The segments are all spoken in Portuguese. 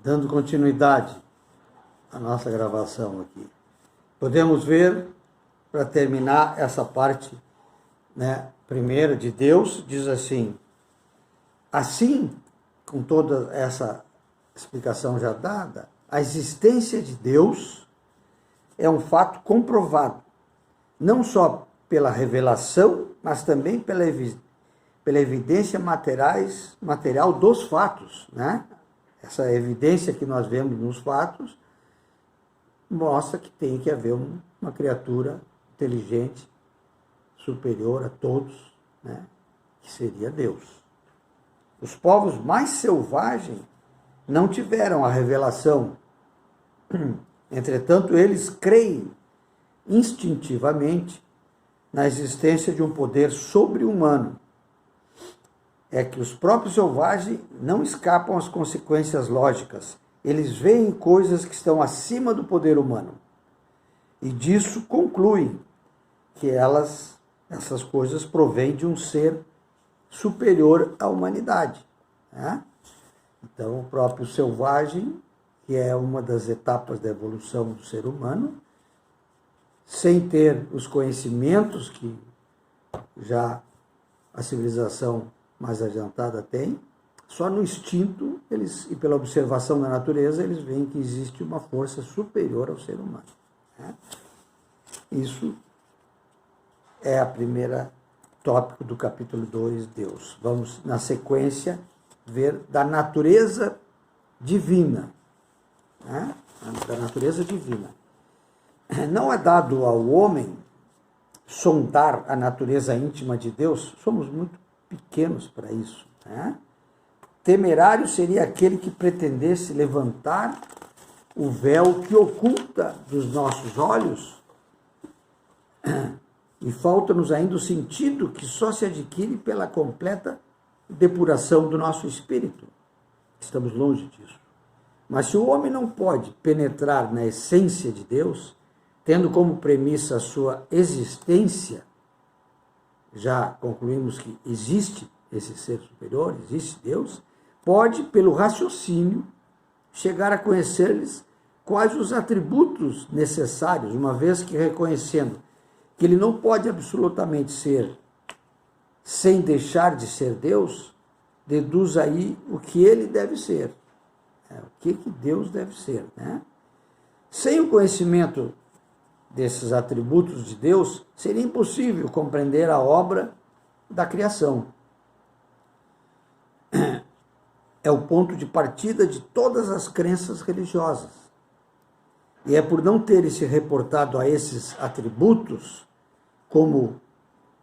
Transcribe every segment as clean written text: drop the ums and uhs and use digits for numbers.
Dando continuidade à nossa gravação aqui, podemos ver, para terminar essa parte, primeira de Deus, diz assim, com toda essa explicação já dada, a existência de Deus é um fato comprovado, não só pela revelação, mas também pela evidência material dos fatos, Essa evidência que nós vemos nos fatos mostra que tem que haver uma criatura inteligente, superior a todos, que seria Deus. Os povos mais selvagens não tiveram a revelação, entretanto, eles creem instintivamente na existência de um poder sobre-humano. É que os próprios selvagens não escapam às consequências lógicas. Eles veem coisas que estão acima do poder humano. E disso concluem que essas coisas provêm de um ser superior à humanidade. Então, o próprio selvagem, que é uma das etapas da evolução do ser humano, sem ter os conhecimentos que já a civilização mais adiantada tem, só no instinto e pela observação da natureza eles veem que existe uma força superior ao ser humano. Isso é a primeira tópico do capítulo 2, Deus. Vamos, na sequência, ver da natureza divina. Da natureza divina. Não é dado ao homem sondar a natureza íntima de Deus, somos muito pequenos para isso. Temerário seria aquele que pretendesse levantar o véu que oculta dos nossos olhos, e falta-nos ainda o sentido que só se adquire pela completa depuração do nosso espírito. Estamos longe disso. Mas se o homem não pode penetrar na essência de Deus, tendo como premissa a sua existência, já concluímos que existe esse ser superior, existe Deus, pode, pelo raciocínio, chegar a conhecer-lhes quais os atributos necessários, uma vez que reconhecendo que ele não pode absolutamente ser sem deixar de ser Deus, deduz aí o que ele deve ser. O que Deus deve ser. Sem o conhecimento desses atributos de Deus, seria impossível compreender a obra da criação. É o ponto de partida de todas as crenças religiosas. E é por não terem se reportado a esses atributos, como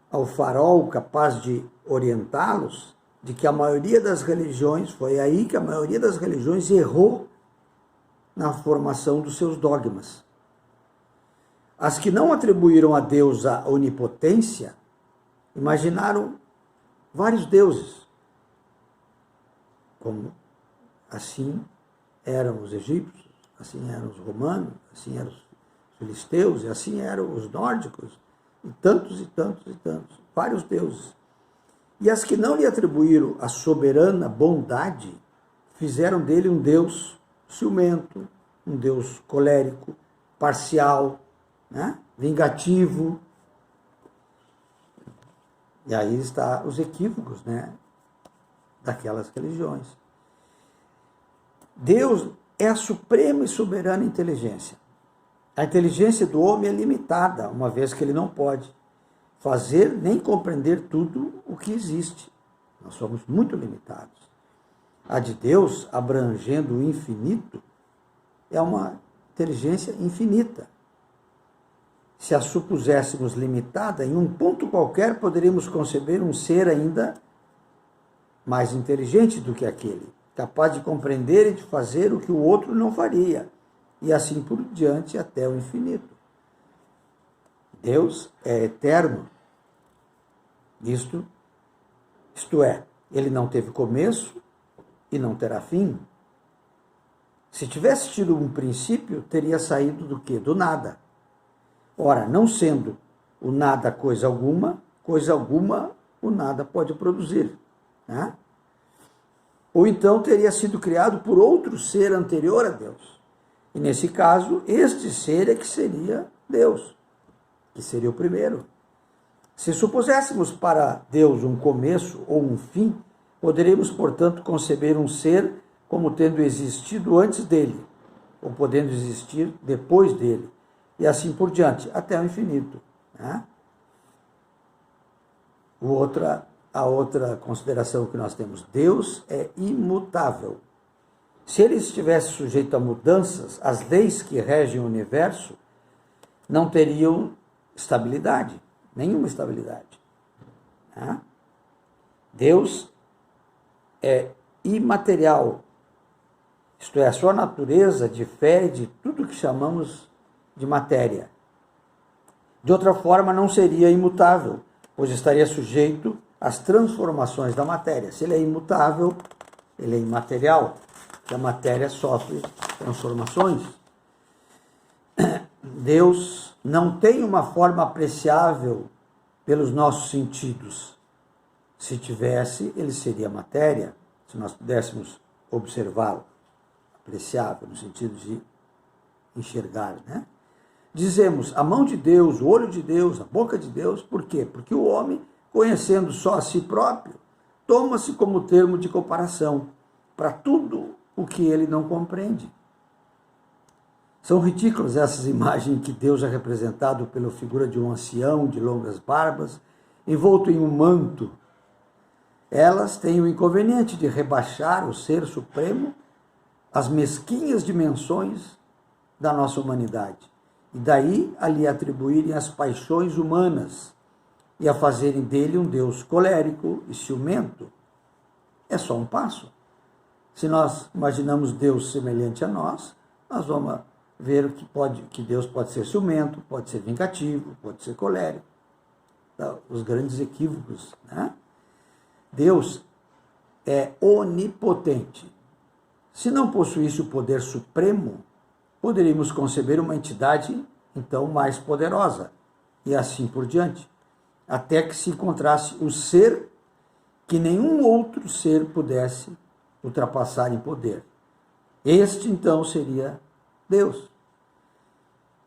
ao farol capaz de orientá-los, de que a maioria das religiões, foi aí que a maioria das religiões errou na formação dos seus dogmas. As que não atribuíram a Deus a onipotência, imaginaram vários deuses, como assim eram os egípcios, assim eram os romanos, assim eram os filisteus, e assim eram os nórdicos, e tantos, vários deuses. E as que não lhe atribuíram a soberana bondade, fizeram dele um Deus ciumento, um Deus colérico, parcial, vingativo. E aí está os equívocos, daquelas religiões. Deus é a suprema e soberana inteligência. A inteligência do homem é limitada, uma vez que ele não pode fazer nem compreender tudo o que existe. Nós somos muito limitados. A de Deus, abrangendo o infinito, é uma inteligência infinita. Se a supuséssemos limitada, em um ponto qualquer poderíamos conceber um ser ainda mais inteligente do que aquele, capaz de compreender e de fazer o que o outro não faria, e assim por diante até o infinito. Deus é eterno. Isto é, ele não teve começo e não terá fim. Se tivesse tido um princípio, teria saído do quê? Do nada. Ora, não sendo o nada coisa alguma o nada pode produzir. ou então teria sido criado por outro ser anterior a Deus. E nesse caso, este ser é que seria Deus, que seria o primeiro. Se supuséssemos para Deus um começo ou um fim, poderíamos, portanto, conceber um ser como tendo existido antes dele, ou podendo existir depois dele, e assim por diante, até o infinito. Né? A outra consideração que nós temos: Deus é imutável. Se ele estivesse sujeito a mudanças, as leis que regem o universo não teriam estabilidade, nenhuma estabilidade. Né? Deus é imaterial, isto é, a sua natureza difere de tudo que chamamos de matéria. De outra forma, não seria imutável, pois estaria sujeito às transformações da matéria. Se ele é imutável, ele é imaterial, e a matéria sofre transformações. Deus não tem uma forma apreciável pelos nossos sentidos. Se tivesse, ele seria matéria, se nós pudéssemos observá-lo, apreciável, no sentido de enxergar, né? Dizemos a mão de Deus, o olho de Deus, a boca de Deus, por quê? Porque o homem, conhecendo só a si próprio, toma-se como termo de comparação para tudo o que ele não compreende. São ridículas essas imagens em que Deus é representado pela figura de um ancião de longas barbas, envolto em um manto. Elas têm o inconveniente de rebaixar o Ser Supremo às mesquinhas dimensões da nossa humanidade, e daí a lhe atribuírem as paixões humanas e a fazerem dele um Deus colérico e ciumento. É só um passo. Se nós imaginamos Deus semelhante a nós vamos ver que Deus pode ser ciumento, pode ser vingativo, pode ser colérico. Os grandes equívocos, né? Deus é onipotente. Se não possuísse o poder supremo, poderíamos conceber uma entidade, então, mais poderosa, e assim por diante, até que se encontrasse o ser que nenhum outro ser pudesse ultrapassar em poder. Este, então, seria Deus.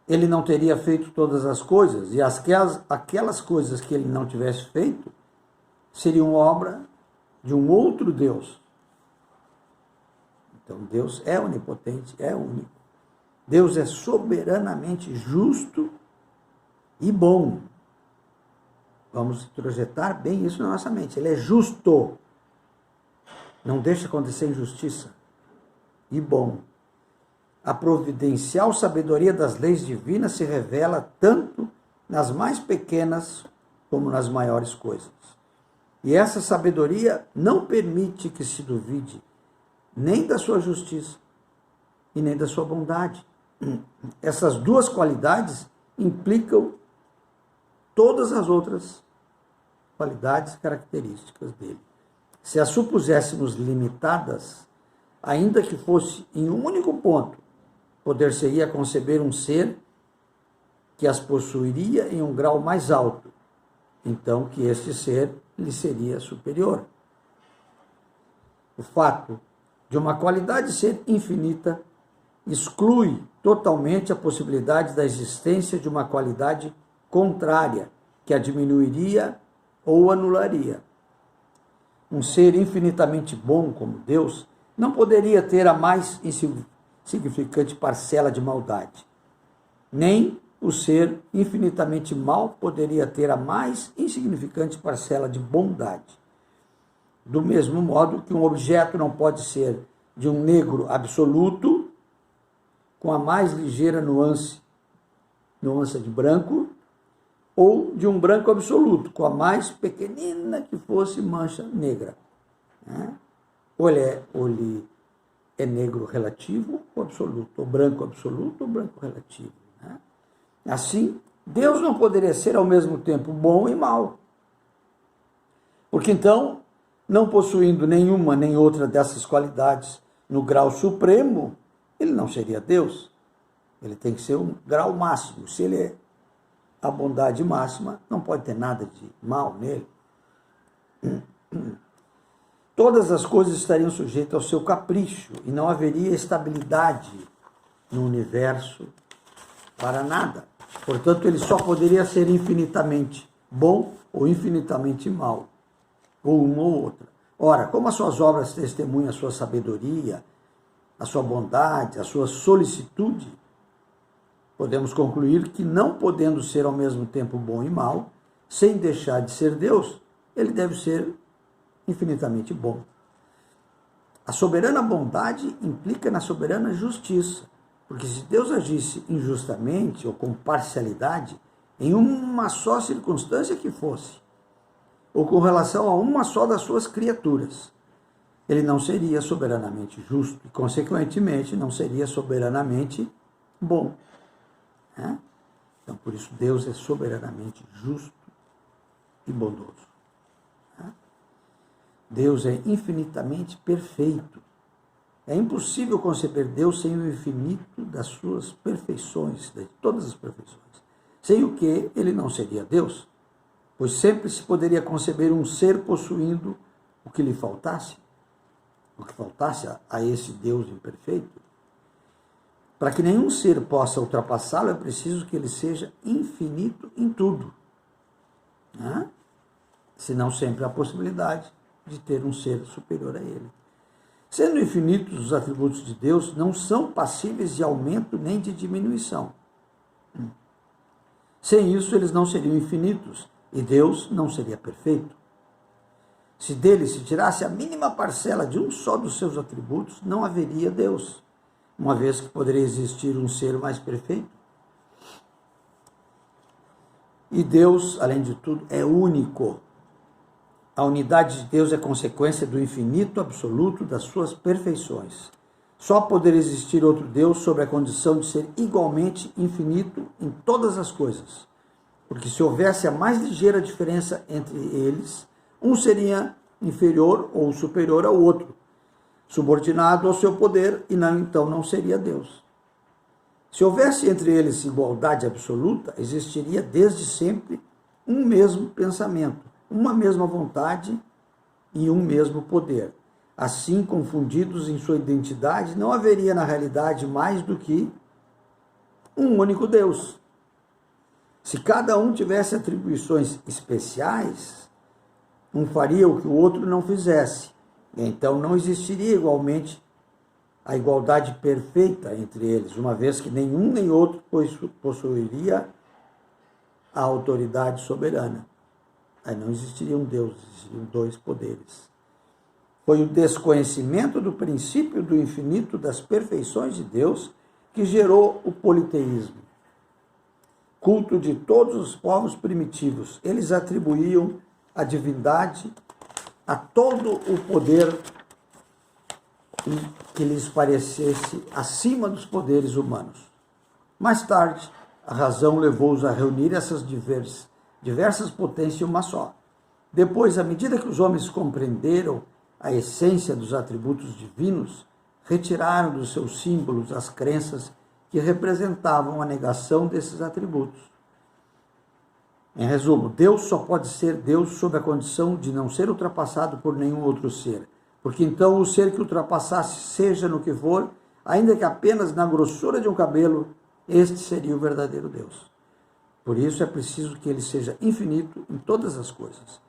Ele não teria feito todas as coisas, e aquelas coisas que ele não tivesse feito seriam obra de um outro Deus. Então, Deus é onipotente, é único. Deus é soberanamente justo e bom. Vamos projetar bem isso na nossa mente. Ele é justo. Não deixa acontecer injustiça. E bom. A providencial sabedoria das leis divinas se revela tanto nas mais pequenas como nas maiores coisas. E essa sabedoria não permite que se duvide nem da sua justiça e nem da sua bondade. Essas duas qualidades implicam todas as outras qualidades características dele. Se as supuséssemos limitadas, ainda que fosse em um único ponto, poder-se-ia conceber um ser que as possuiria em um grau mais alto, então que este ser lhe seria superior. O fato de uma qualidade ser infinita exclui totalmente a possibilidade da existência de uma qualidade contrária, que a diminuiria ou anularia. Um ser infinitamente bom como Deus não poderia ter a mais insignificante parcela de maldade. Nem o ser infinitamente mau poderia ter a mais insignificante parcela de bondade. Do mesmo modo que um objeto não pode ser de um negro absoluto, com a mais ligeira nuance de branco, ou de um branco absoluto, com a mais pequenina que fosse mancha negra. Né? Ou ele é negro relativo ou absoluto, ou branco absoluto ou branco relativo. Né? Assim, Deus não poderia ser ao mesmo tempo bom e mau. Porque então, não possuindo nenhuma nem outra dessas qualidades no grau supremo, ele não seria Deus. Ele tem que ser um grau máximo. Se ele é a bondade máxima, não pode ter nada de mal nele. todas as coisas estariam sujeitas ao seu capricho e não haveria estabilidade no universo para nada. Portanto, ele só poderia ser infinitamente bom ou infinitamente mal, ou uma ou outra. Ora, como as suas obras testemunham a sua sabedoria, a sua bondade, a sua solicitude, podemos concluir que, não podendo ser ao mesmo tempo bom e mal, sem deixar de ser Deus, ele deve ser infinitamente bom. A soberana bondade implica na soberana justiça, porque se Deus agisse injustamente ou com parcialidade em uma só circunstância que fosse, ou com relação a uma só das suas criaturas, ele não seria soberanamente justo e, consequentemente, não seria soberanamente bom. Então, por isso, Deus é soberanamente justo e bondoso. Deus é infinitamente perfeito. É impossível conceber Deus sem o infinito das suas perfeições, de todas as perfeições. Sem o que ele não seria Deus, pois sempre se poderia conceber um ser possuindo o que lhe faltasse, o que faltasse a esse Deus imperfeito. Para que nenhum ser possa ultrapassá-lo, é preciso que ele seja infinito em tudo. Senão sempre há a possibilidade de ter um ser superior a ele. Sendo infinitos, os atributos de Deus não são passíveis de aumento nem de diminuição. Sem isso, eles não seriam infinitos e Deus não seria perfeito. Se dele se tirasse a mínima parcela de um só dos seus atributos, não haveria Deus, uma vez que poderia existir um ser mais perfeito. E Deus, além de tudo, é único. A unidade de Deus é consequência do infinito absoluto das suas perfeições. Só poderia existir outro Deus sob a condição de ser igualmente infinito em todas as coisas. Porque se houvesse a mais ligeira diferença entre eles, um seria inferior ou superior ao outro, subordinado ao seu poder, e então não seria Deus. Se houvesse entre eles igualdade absoluta, existiria desde sempre um mesmo pensamento, uma mesma vontade e um mesmo poder. Assim, confundidos em sua identidade, não haveria na realidade mais do que um único Deus. Se cada um tivesse atribuições especiais, um faria o que o outro não fizesse. Então não existiria igualmente a igualdade perfeita entre eles, uma vez que nenhum nem outro possuiria a autoridade soberana. Aí não existiria um Deus, existiriam dois poderes. Foi o desconhecimento do princípio do infinito das perfeições de Deus que gerou o politeísmo, culto de todos os povos primitivos. Eles atribuíam a divindade a todo o poder que lhes parecesse acima dos poderes humanos. Mais tarde, a razão levou-os a reunir essas diversas potências em uma só. Depois, à medida que os homens compreenderam a essência dos atributos divinos, retiraram dos seus símbolos as crenças que representavam a negação desses atributos. Em resumo, Deus só pode ser Deus sob a condição de não ser ultrapassado por nenhum outro ser, porque então o ser que ultrapassasse, seja no que for, ainda que apenas na grossura de um cabelo, este seria o verdadeiro Deus. Por isso é preciso que ele seja infinito em todas as coisas.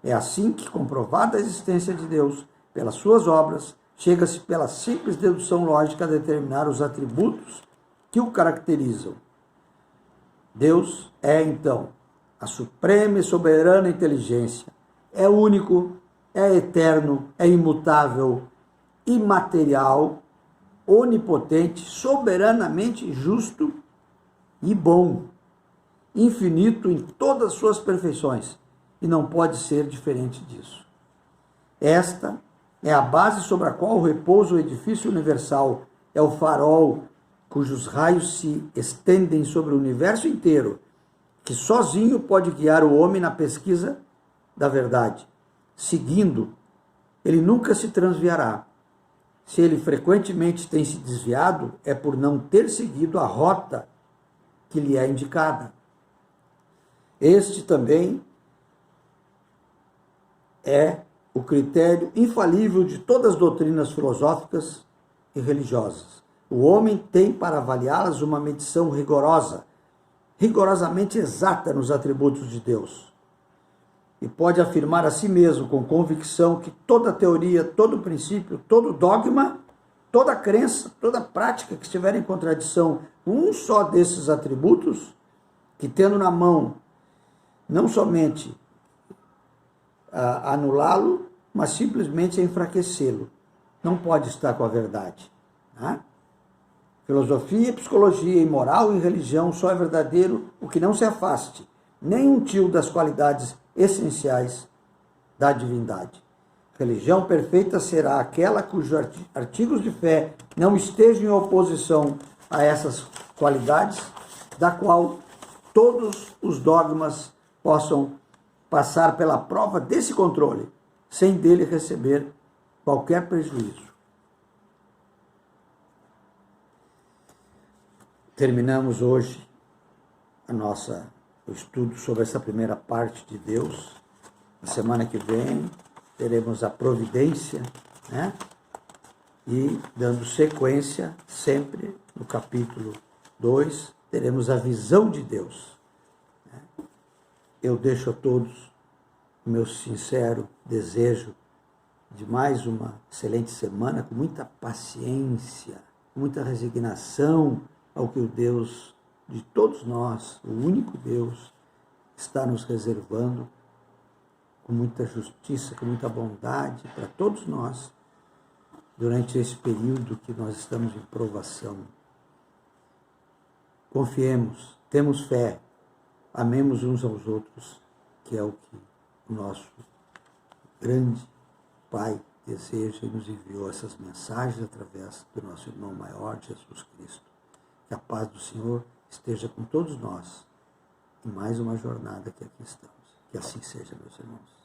É assim que, comprovada a existência de Deus pelas suas obras, chega-se pela simples dedução lógica a determinar os atributos que o caracterizam. Deus é, então, a suprema e soberana inteligência, é único, é eterno, é imutável, imaterial, onipotente, soberanamente justo e bom, infinito em todas as suas perfeições, e não pode ser diferente disso. Esta é a base sobre a qual repousa o edifício universal, é o farol cujos raios se estendem sobre o universo inteiro, que sozinho pode guiar o homem na pesquisa da verdade. Seguindo, ele nunca se transviará. Se ele frequentemente tem se desviado, é por não ter seguido a rota que lhe é indicada. Este também é o critério infalível de todas as doutrinas filosóficas e religiosas. O homem tem para avaliá-las uma medição rigorosamente exata nos atributos de Deus. E pode afirmar a si mesmo com convicção que toda teoria, todo princípio, todo dogma, toda crença, toda prática que estiver em contradição com um só desses atributos, que tendo na mão não somente anulá-lo, mas simplesmente enfraquecê-lo, não pode estar com a verdade. Né? Filosofia, psicologia e moral e religião só é verdadeiro o que não se afaste, nem um tio das qualidades essenciais da divindade. Religião perfeita será aquela cujos artigos de fé não estejam em oposição a essas qualidades, da qual todos os dogmas possam passar pela prova desse controle, sem dele receber qualquer prejuízo. Terminamos hoje o estudo sobre essa primeira parte de Deus. Na semana que vem teremos a providência, né? E dando sequência, sempre no capítulo 2, teremos a visão de Deus. Eu deixo a todos o meu sincero desejo de mais uma excelente semana, com muita paciência, com muita resignação ao que o Deus de todos nós, o único Deus, está nos reservando, com muita justiça, com muita bondade para todos nós, durante esse período que nós estamos em provação. Confiemos, temos fé, amemos uns aos outros, que é o que o nosso grande Pai deseja e nos enviou essas mensagens através do nosso irmão maior, Jesus Cristo. Que a paz do Senhor esteja com todos nós em mais uma jornada que aqui estamos. Que assim seja, meus irmãos.